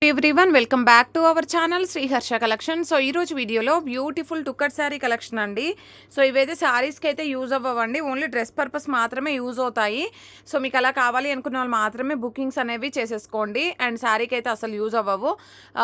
Everyone, welcome back to our channel Sriharsha collection. So ఈరోజు వీడియోలో beautiful టుక్కర్ sari collection అండి. So ఇవైతే శారీస్కి అయితే యూజ్ అవ్వండి, ఓన్లీ డ్రెస్ పర్పస్ మాత్రమే యూజ్ అవుతాయి. సో మీకు అలా కావాలి అనుకున్న వాళ్ళు మాత్రమే బుకింగ్స్ అనేవి చేసేసుకోండి. అండ్ శారీకి అయితే అసలు యూజ్ అవ్వవు.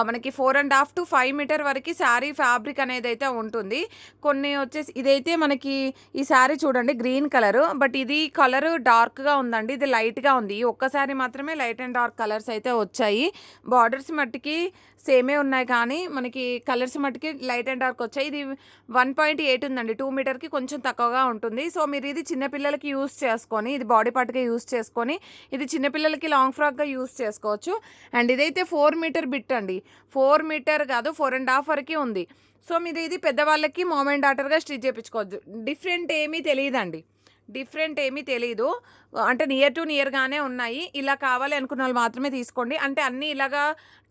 మనకి 4.5 to 5 మీటర్ వరకు శారీ ఫ్యాబ్రిక్ అనేది అయితే ఉంటుంది. కొన్ని వచ్చేసి ఇదైతే మనకి ఈ శారీ చూడండి గ్రీన్ కలర్, బట్ ఇది కలర్ డార్క్గా ఉందండి, ఇది లైట్గా ఉంది. ఒక్క శారీ మాత్రమే లైట్ అండ్ డార్క్ కలర్స్ అయితే వచ్చాయి. బార్డర్స్ మట్టికి సేమే ఉన్నాయి, కానీ మనకి కలర్స్ మట్టికి లైట్ అండ్ డార్క్ వచ్చాయి. ఇది 1.8 ఉందండి, 2 మీటర్కి కొంచెం తక్కువగా ఉంటుంది. సో మీరు ఇది చిన్నపిల్లలకి యూస్ చేసుకొని, ఇది బాడీ పార్ట్గా యూస్ చేసుకొని, ఇది చిన్నపిల్లలకి లాంగ్ ఫ్రాక్గా యూస్ చేసుకోవచ్చు. అండ్ ఇదైతే 4 మీటర్ బిట్ అండి, 4 మీటర్ కాదు 4.5 వరకు ఉంది. సో మీరు ఇది పెద్దవాళ్ళకి మామ్ అండ్ డాటర్గా స్టిచ్ చేయించుకోవచ్చు. డిఫరెంట్ ఏమీ తెలీదు, అంటే నియర్ టు నియర్గానే ఉన్నాయి. ఇలా కావాలి అనుకున్న వాళ్ళు మాత్రమే తీసుకోండి. అంటే అన్నీ ఇలాగా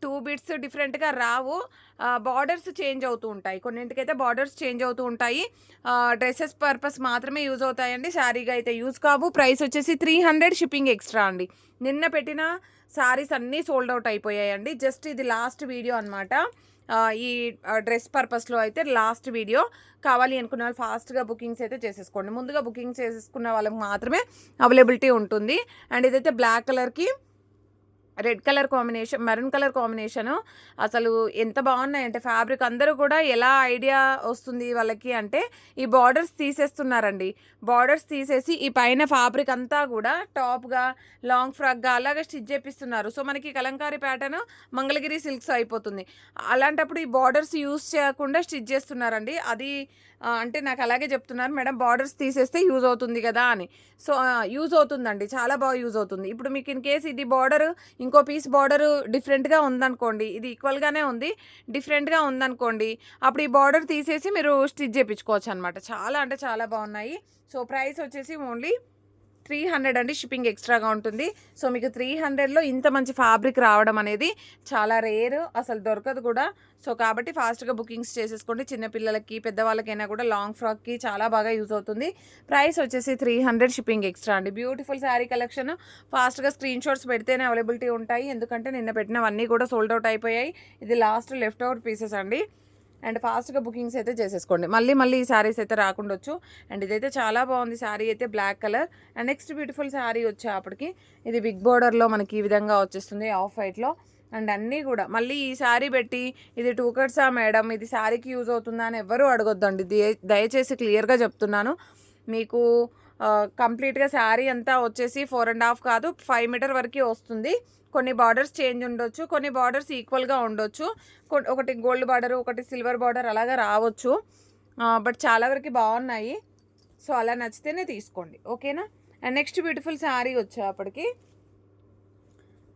2 బిట్స్ డిఫరెంట్గా రావు, బార్డర్స్ చేంజ్ అవుతూ ఉంటాయి. కొన్నింటికైతే బార్డర్స్ చేంజ్ అవుతూ ఉంటాయి. డ్రెస్సెస్ పర్పస్ మాత్రమే యూజ్ అవుతాయండి, శారీగా అయితే యూజ్ కావు. ప్రైస్ వచ్చేసి 300, షిప్పింగ్ ఎక్స్ట్రా అండి. నిన్న పెట్టిన శారీస్ అన్నీ సోల్డ్ అవుట్ అయిపోయాయండి. జస్ట్ ఇది లాస్ట్ వీడియో అనమాట. ఈ డ్రెస్ పర్పస్లో అయితే లాస్ట్ వీడియో. కావాలి అనుకున్న వాళ్ళు ఫాస్ట్గా బుకింగ్స్ అయితే చేసేసుకోండి. ముందుగా బుకింగ్ చేసేసుకున్న వాళ్ళకి మాత్రమే అవైలబిలిటీ ఉంటుంది. అండ్ ఇదైతే బ్లాక్ కలర్కి red colour combination, maroon colour combination అసలు ఎంత బాగున్నాయంటే ఫ్యాబ్రిక్. అందరూ కూడా ఎలా ఐడియా వస్తుంది వాళ్ళకి అంటే, ఈ బార్డర్స్ తీసేస్తున్నారండి. బార్డర్స్ తీసేసి ఈ పైన ఫ్యాబ్రిక్ అంతా కూడా టాప్గా లాంగ్ ఫ్రాక్గా అలాగే స్టిచ్ చేపిస్తున్నారు. సో మనకి కలంకారీ ప్యాటర్న్ మంగళగిరి సిల్క్స్ అయిపోతుంది. అలాంటప్పుడు ఈ బార్డర్స్ యూస్ చేయకుండా స్టిచ్ చేస్తున్నారండి. అది అంటే నాకు అలాగే చెప్తున్నారు, మేడం బార్డర్స్ తీసేస్తే యూజ్ అవుతుంది కదా అని. సో యూజ్ అవుతుందండి, చాలా బాగా యూజ్ అవుతుంది. ఇప్పుడు మీకు ఇన్ కేస్ ఇది బార్డర్, ఇంకో పీస్ బార్డర్ డిఫరెంట్గా ఉందనుకోండి, ఇది ఈక్వల్గానే ఉంది, డిఫరెంట్గా ఉందనుకోండి, అప్పుడు ఈ బార్డర్ తీసేసి మీరు స్టిచ్ చేయించుకోవచ్చు అనమాట. చాలా అంటే చాలా బాగున్నాయి. సో ప్రైస్ వచ్చేసి ఓన్లీ 300 అండి, షిప్పింగ్ ఎక్స్ట్రాగా ఉంటుంది. సో మీకు 300లో ఇంత మంచి ఫ్యాబ్రిక్ రావడం అనేది చాలా రేర్, అసలు దొరకదు కూడా. సో కాబట్టి ఫాస్ట్గా బుకింగ్స్ చేసేసుకోండి. చిన్నపిల్లలకి పెద్దవాళ్ళకైనా కూడా లాంగ్ ఫ్రాక్కి చాలా బాగా యూజ్ అవుతుంది. ప్రైస్ వచ్చేసి 300, షిప్పింగ్ ఎక్స్ట్రా అండి. Beautiful sari collection. ఫాస్ట్గా స్క్రీన్ షాట్స్ పెడితేనే అవైలబిలిటీ ఉంటాయి, ఎందుకంటే నిన్న పెట్టినవన్నీ కూడా సోల్డ్ అవుట్ అయిపోయాయి. ఇది లాస్ట్ లెఫ్ట్ అవుట్ పీసెస్ అండి. అండ్ ఫాస్ట్గా బుకింగ్స్ అయితే చేసేసుకోండి. మళ్ళీ ఈ శారీస్ అయితే రాకుండొచ్చు. అండ్ ఇదైతే చాలా బాగుంది శారీ అయితే, black colour. And next beautiful sari వచ్చేప్పటికి ఇది బిగ్ బోర్డర్లో మనకి ఈ విధంగా వచ్చేస్తుంది, ఆఫ్ వైట్లో. అండ్ అన్నీ కూడా మళ్ళీ ఈ శారీ పెట్టి ఇది 2 కట్సా మేడం, ఇది శారీకి యూజ్ అవుతుందా అని ఎవరు అడగొద్దండి. దయచేసి క్లియర్గా చెప్తున్నాను మీకు. కంప్లీట్గా శారీ అంతా వచ్చేసి 4.5 కాదు 5 మీటర్ వరకు వస్తుంది. కొన్ని బార్డర్స్ చేంజ్ ఉండొచ్చు, కొన్ని బార్డర్స్ ఈక్వల్గా ఉండొచ్చు, ఒకటి గోల్డ్ బార్డర్, ఒకటి సిల్వర్ బార్డర్ అలాగా రావచ్చు. బట్ చాలా వరకు బాగున్నాయి. సో అలా నచ్చితేనే తీసుకోండి, ఓకేనా. అండ్ నెక్స్ట్ బ్యూటిఫుల్ శారీ వచ్చేప్పటికి,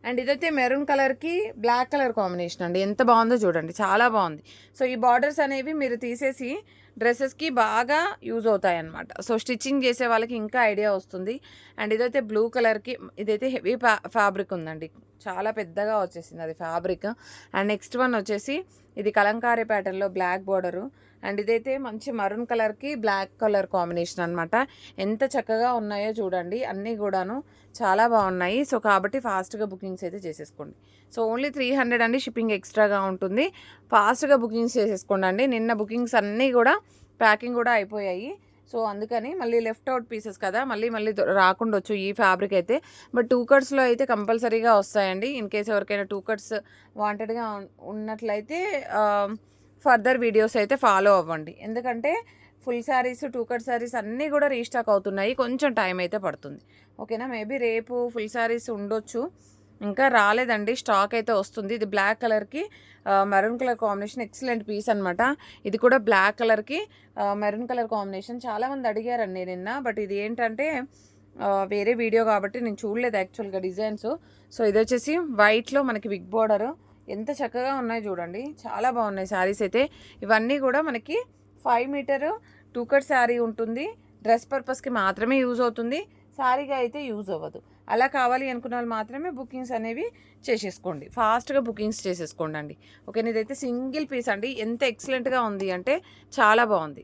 అండ్ ఇదైతే మెరూన్ కలర్కి బ్లాక్ కలర్ కాంబినేషన్ అండి. ఎంత బాగుందో చూడండి, చాలా బాగుంది. సో ఈ బార్డర్స్ అనేవి మీరు తీసేసి డ్రెస్సెస్కి బాగా యూజ్ అవుతాయి అన్నమాట. సో స్టిచ్చింగ్ చేసే వాళ్ళకి ఇంకా ఐడియా వస్తుంది. అండ్ ఇదైతే బ్లూ కలర్కి, ఇదైతే హెవీ ఫ్యాబ్రిక్ ఉందండి, చాలా పెద్దగా వచ్చేసింది అది ఫ్యాబ్రిక్. అండ్ నెక్స్ట్ వన్ వచ్చేసి ఇది కలంకారీ ప్యాటర్న్లో బ్లాక్ బార్డరు. అండ్ ఇదైతే మంచి మరూన్ కలర్కి బ్లాక్ కలర్ కాంబినేషన్ అనమాట. ఎంత చక్కగా ఉన్నాయో చూడండి, అన్నీ కూడాను చాలా బాగున్నాయి. సో కాబట్టి ఫాస్ట్గా బుకింగ్స్ అయితే చేసేసుకోండి. సో ఓన్లీ 300 అండి, షిప్పింగ్ ఎక్స్ట్రాగా ఉంటుంది. ఫాస్ట్గా బుకింగ్స్ చేసేసుకోండి అండి. నిన్న బుకింగ్స్ అన్నీ కూడా ప్యాకింగ్ కూడా అయిపోయాయి. సో అందుకని మళ్ళీ లెఫ్ట్ అవుట్ పీసెస్ కదా, మళ్ళీ రాకుండొచ్చు ఈ ఫ్యాబ్రిక్ అయితే. బట్ 2 కట్స్లో అయితే కంపల్సరీగా వస్తాయండి. ఇన్ కేస్ ఎవరికైనా 2 కట్స్ వాంటెడ్గా ఉన్నట్లయితే ఫర్దర్ వీడియోస్ అయితే ఫాలో అవ్వండి, ఎందుకంటే ఫుల్ శారీస్ 2 కట్ శారీస్ అన్నీ కూడా రీస్టాక్ అవుతున్నాయి, కొంచెం టైం అయితే పడుతుంది, ఓకేనా. మేబీ రేపు ఫుల్ శారీస్ ఉండొచ్చు, ఇంకా రాలేదండి, స్టాక్ అయితే వస్తుంది. ఇది బ్లాక్ కలర్కి maroon colour combination, excellent piece అనమాట. ఇది కూడా బ్లాక్ కలర్కి మెరూన్ కలర్ కాంబినేషన్. చాలామంది అడిగారండి నిన్న, బట్ ఇది ఏంటంటే వేరే వీడియో కాబట్టి నేను చూడలేదు యాక్చువల్గా డిజైన్స్. సో ఇది వచ్చేసి వైట్లో మనకి బిగ్ బోర్డర్, ఎంత చక్కగా ఉన్నాయి చూడండి, చాలా బాగున్నాయి శారీస్ అయితే. ఇవన్నీ కూడా మనకి 5 మీటర్ 2 కట్ శారీ ఉంటుంది, డ్రెస్ పర్పస్కి మాత్రమే యూజ్ అవుతుంది, శారీగా అయితే యూజ్ అవ్వదు. అలా కావాలి అనుకున్న వాళ్ళు మాత్రమే బుకింగ్స్ అనేవి చేసేసుకోండి, ఫాస్ట్గా బుకింగ్స్ చేసేసుకోండి అండి, ఓకే. ఇదైతే సింగిల్ పీస్ అండి, ఎంత ఎక్సలెంట్గా ఉంది అంటే చాలా బాగుంది.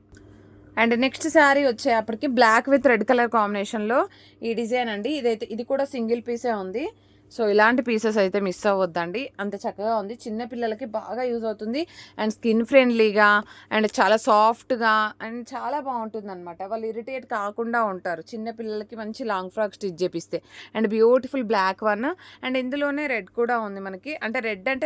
అండ్ నెక్స్ట్ శారీ వచ్చేప్పటికి బ్లాక్ విత్ రెడ్ కలర్ కాంబినేషన్లో ఈ డిజైన్ అండి. ఇది కూడా సింగిల్ పీసే ఉంది. సో ఇలాంటి పీసెస్ అయితే మిస్ అవ్వద్దండి. అంత చక్కగా ఉంది. చిన్న పిల్లలకి బాగా యూజ్ అవుతుంది. అండ్ స్కిన్ ఫ్రెండ్లీగా అండ్ చాలా సాఫ్ట్‌గా అండ్ చాలా బావుంటుందనమాట. వాళ్ళు ఇరిటేట్ కాకుండా ఉంటారు. చిన్న పిల్లలకి మంచి లాంగ్ ఫ్రాక్ స్టిచ్ చేపిస్తే. And beautiful black one and ఇందులోనే రెడ్ కూడా ఉంది మనకి. అంటే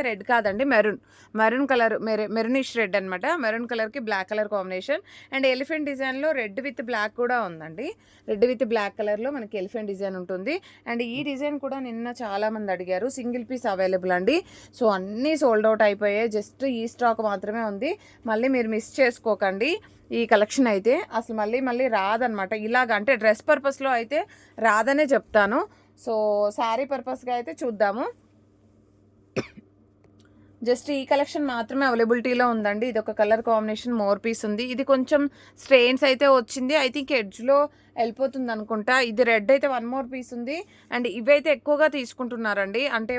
రెడ్ కాదండి, maroon. Maroon colour maroonish red అనమాట. మెరూన్ కలర్‌కి black colour combination. And elephant డిజైన్‌లో రెడ్ విత్ బ్లాక్ కూడా ఉందండి. రెడ్ విత్ బ్లాక్ కలర్‌లో మనకి ఎలిఫెంట్ డిజైన్ ఉంటుంది. అండ్ ఈ డిజైన్ కూడా నిన్న చాలామంది అడిగారు. సింగిల్ పీస్ అవైలబుల్ అండి. సో అన్నీ సోల్డ్ అవుట్ అయిపోయాయి. జస్ట్ ఈ స్టాక్ మాత్రమే ఉంది. మళ్ళీ మీరు మిస్ చేసుకోకండి ఈ కలెక్షన్ అయితే. అసలు మళ్ళీ రాదనమాట. ఇలాగ అంటే డ్రెస్ పర్పస్లో అయితే రాదనే చెప్తాను. సో శారీ పర్పస్గా అయితే చూద్దాము. జస్ట్ ఈ కలెక్షన్ మాత్రమే అవైలబిలిటీలో ఉందండి. ఇది ఒక కలర్ కాంబినేషన్ మోర్ పీస్ ఉంది. ఇది కొంచెం స్ట్రెయిన్స్ అయితే వచ్చింది. ఐ థింక్ ఎడ్జ్‌లో వెళ్ళిపోతుంది అనుకుంటా. ఇది రెడ్ అయితే వన్ మోర్ పీస్ ఉంది. అండ్ ఇవైతే ఎక్కువగా తీసుకుంటున్నారండి. అంటే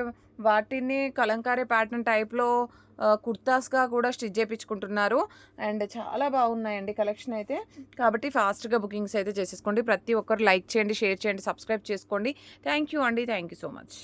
వాటిని కలంకారీ ప్యాటర్న్ టైప్‌లో కుర్తాస్‌గా కూడా స్టిచ్ చేపించుకుంటున్నారు. అండ్ చాలా బాగున్నాయండి కలెక్షన్ అయితే. కాబట్టి ఫాస్ట్‌గా బుకింగ్స్ అయితే చేసేసుకోండి. ప్రతి ఒక్కరు లైక్ చేయండి, షేర్ చేయండి, సబ్స్క్రైబ్ చేసుకోండి. థ్యాంక్ యూ అండి. Thank you so much.